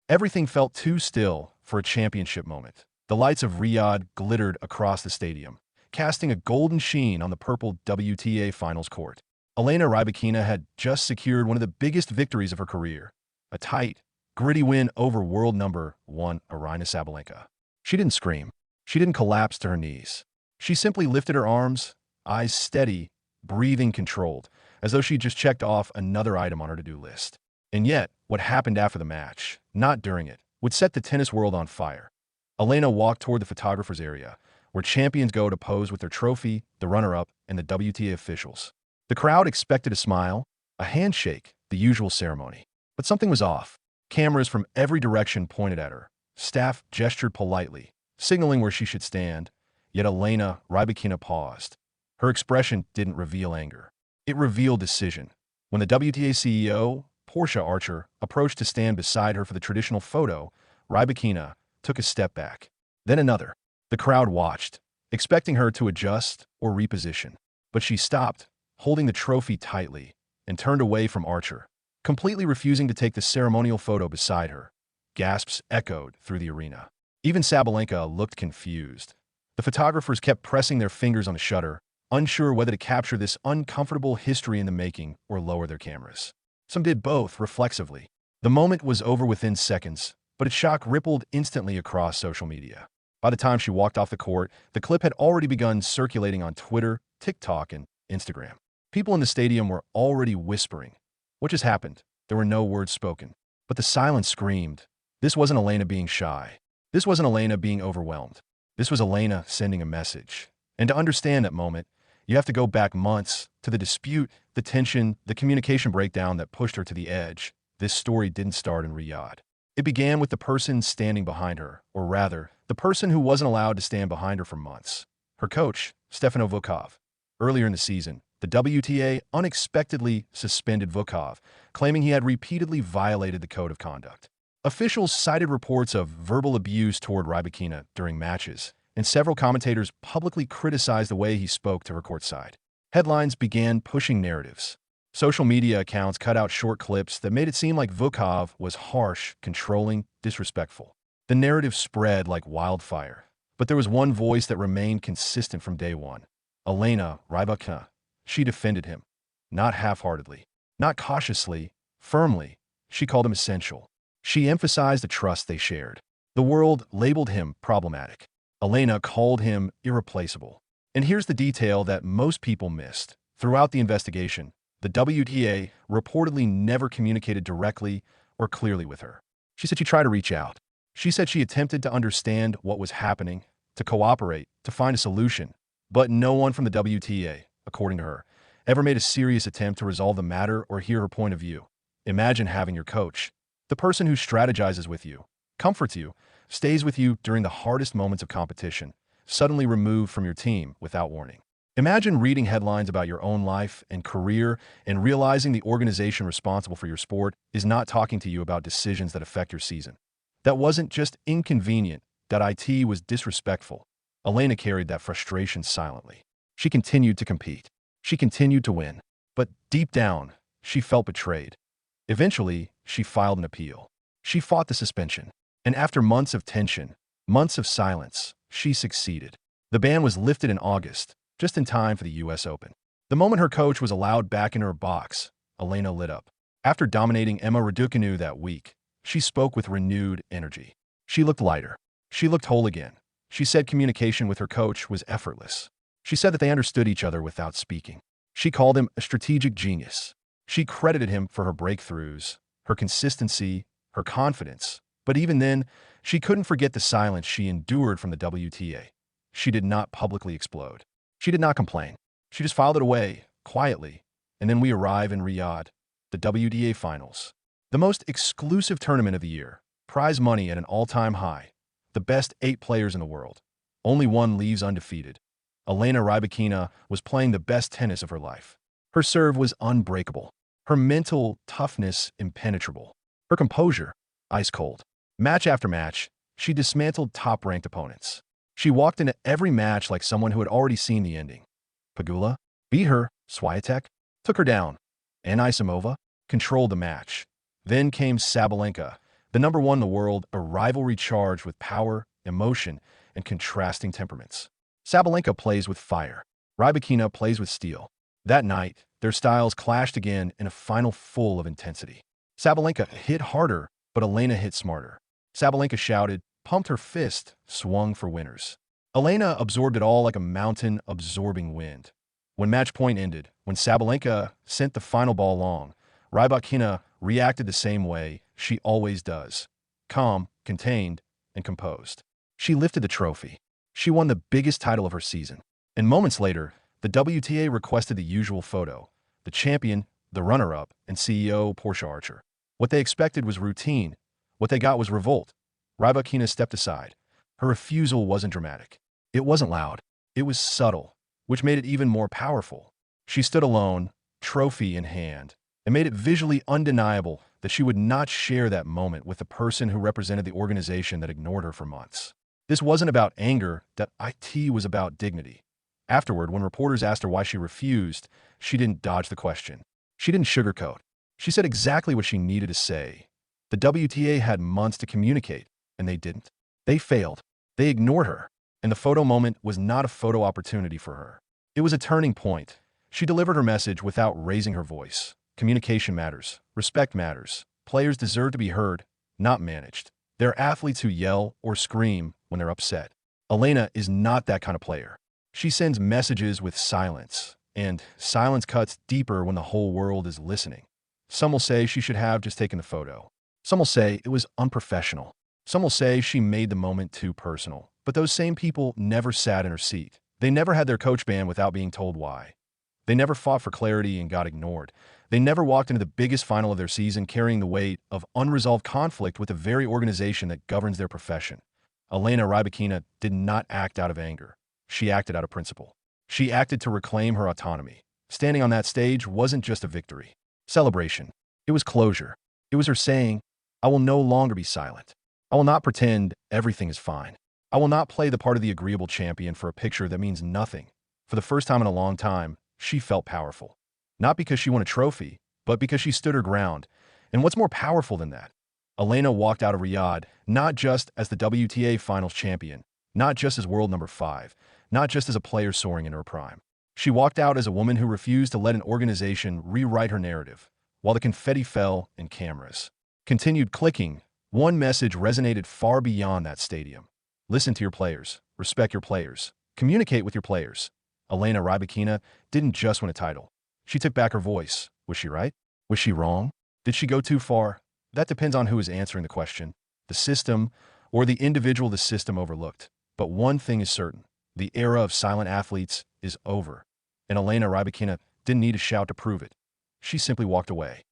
Everything felt too still for a championship moment. The lights of Riyadh glittered across the stadium, casting a golden sheen on the purple WTA Finals court. Elena Rybakina had just secured one of the biggest victories of her career, a tight, gritty win over world number 1 Rybakina Sabalenka. She didn't scream. She didn't collapse to her knees. She simply lifted her arms, eyes steady, breathing controlled, as though she just checked off another item on her to-do list. And yet, what happened after the match, not during it, would set the tennis world on fire. Elena walked toward the photographer's area, where champions go to pose with their trophy, the runner-up, and the WTA officials. The crowd expected a smile, a handshake, the usual ceremony. But something was off. Cameras from every direction pointed at her. Staff gestured politely, signaling where she should stand, yet Elena Rybakina paused. Her expression didn't reveal anger. It revealed decision. When the WTA CEO, Porsche Archer, approached to stand beside her for the traditional photo, Rybakina took a step back. Then another. The crowd watched, expecting her to adjust or reposition. But she stopped, holding the trophy tightly, and turned away from Archer, completely refusing to take the ceremonial photo beside her. Gasps echoed through the arena. Even Sabalenka looked confused. The photographers kept pressing their fingers on the shutter, unsure whether to capture this uncomfortable history in the making or lower their cameras. Some did both reflexively. The moment was over within seconds, but its shock rippled instantly across social media. By the time she walked off the court, the clip had already begun circulating on Twitter, TikTok, and Instagram. People in the stadium were already whispering. What just happened? There were no words spoken. But the silence screamed. This wasn't Elena being shy. This wasn't Elena being overwhelmed. This was Elena sending a message. And to understand that moment, you have to go back months to the dispute, the tension, the communication breakdown that pushed her to the edge. This story didn't start in Riyadh. It began with the person standing behind her, or rather, the person who wasn't allowed to stand behind her for months. Her coach, Stefano Vukov. Earlier in the season, the WTA unexpectedly suspended Vukov, claiming he had repeatedly violated the code of conduct. Officials cited reports of verbal abuse toward Rybakina during matches, and several commentators publicly criticized the way he spoke to her courtside. Headlines began pushing narratives. Social media accounts cut out short clips that made it seem like Vukov was harsh, controlling, disrespectful. The narrative spread like wildfire, but there was one voice that remained consistent from day one. Elena Rybakina. She defended him. Not half-heartedly, not cautiously, firmly. She called him essential. She emphasized the trust they shared. The world labeled him problematic. Elena called him irreplaceable. And here's the detail that most people missed. Throughout the investigation, the WTA reportedly never communicated directly or clearly with her. She said she tried to reach out. She said she attempted to understand what was happening, to cooperate, to find a solution. But no one from the WTA, according to her, ever made a serious attempt to resolve the matter or hear her point of view. Imagine having your coach, the person who strategizes with you, comforts you, stays with you during the hardest moments of competition, suddenly removed from your team without warning. Imagine reading headlines about your own life and career and realizing the organization responsible for your sport is not talking to you about decisions that affect your season. That wasn't just inconvenient, that was disrespectful. Elena carried that frustration silently. She continued to compete. She continued to win. But deep down, she felt betrayed. Eventually, she filed an appeal. She fought the suspension. And after months of tension, months of silence, she succeeded. The ban was lifted in August, just in time for the US Open. The moment her coach was allowed back in her box, Elena lit up. After dominating Elena Rybakina that week, she spoke with renewed energy. She looked lighter. She looked whole again. She said communication with her coach was effortless. She said that they understood each other without speaking. She called him a strategic genius. She credited him for her breakthroughs, her consistency, her confidence. But even then, she couldn't forget the silence she endured from the WTA. She did not publicly explode. She did not complain. She just filed it away, quietly. And then we arrive in Riyadh, the WTA Finals. The most exclusive tournament of the year, prize money at an all-time high, the best 8 players in the world. Only one leaves undefeated. Elena Rybakina was playing the best tennis of her life. Her serve was unbreakable. Her mental toughness impenetrable. Her composure, ice cold. Match after match, she dismantled top-ranked opponents. She walked into every match like someone who had already seen the ending. Pegula beat her, Swiatek took her down. Anisimova controlled the match. Then came Sabalenka, The number one in the world, a rivalry charged with power, emotion, and contrasting temperaments. Sabalenka plays with fire. Rybakina plays with steel. That night, their styles clashed again in a final full of intensity. Sabalenka hit harder, but Elena hit smarter. Sabalenka shouted, pumped her fist, swung for winners. Elena absorbed it all like a mountain absorbing wind. When match point ended, when Sabalenka sent the final ball long, Rybakina reacted the same way she always does. Calm, contained, and composed. She lifted the trophy. She won the biggest title of her season. And moments later, the WTA requested the usual photo. The champion, the runner-up, and CEO Porsche Archer. What they expected was routine. What they got was revolt. Rybakina stepped aside. Her refusal wasn't dramatic. It wasn't loud. It was subtle, which made it even more powerful. She stood alone, trophy in hand, and made it visually undeniable that she would not share that moment with the person who represented the organization that ignored her for months. This wasn't about anger, that it was about dignity. Afterward, when reporters asked her why she refused, she didn't dodge the question. She didn't sugarcoat. She said exactly what she needed to say. The WTA had months to communicate, and they didn't. They failed. They ignored her. And the photo moment was not a photo opportunity for her. It was a turning point. She delivered her message without raising her voice. Communication matters. Respect matters. Players deserve to be heard, not managed. They're athletes who yell or scream when they're upset. Elena is not that kind of player. She sends messages with silence, and silence cuts deeper when the whole world is listening. Some will say she should have just taken the photo. Some will say it was unprofessional. Some will say she made the moment too personal. But those same people never sat in her seat. They never had their coach banned without being told why. They never fought for clarity and got ignored. They never walked into the biggest final of their season carrying the weight of unresolved conflict with the very organization that governs their profession. Elena Rybakina did not act out of anger. She acted out of principle. She acted to reclaim her autonomy. Standing on that stage wasn't just a victory. Celebration. It was closure. It was her saying, I will no longer be silent. I will not pretend everything is fine. I will not play the part of the agreeable champion for a picture that means nothing. For the first time in a long time, she felt powerful. Not because she won a trophy, but because she stood her ground. And what's more powerful than that? Elena walked out of Riyadh not just as the WTA Finals champion, not just as world number 5, not just as a player soaring into her prime. She walked out as a woman who refused to let an organization rewrite her narrative. While the confetti fell and cameras continued clicking, one message resonated far beyond that stadium. Listen to your players. Respect your players. Communicate with your players. Elena Rybakina didn't just win a title. She took back her voice. Was she right? Was she wrong? Did she go too far? That depends on who is answering the question. The system or the individual the system overlooked. But one thing is certain. The era of silent athletes is over. And Elena Rybakina didn't need a shout to prove it. She simply walked away.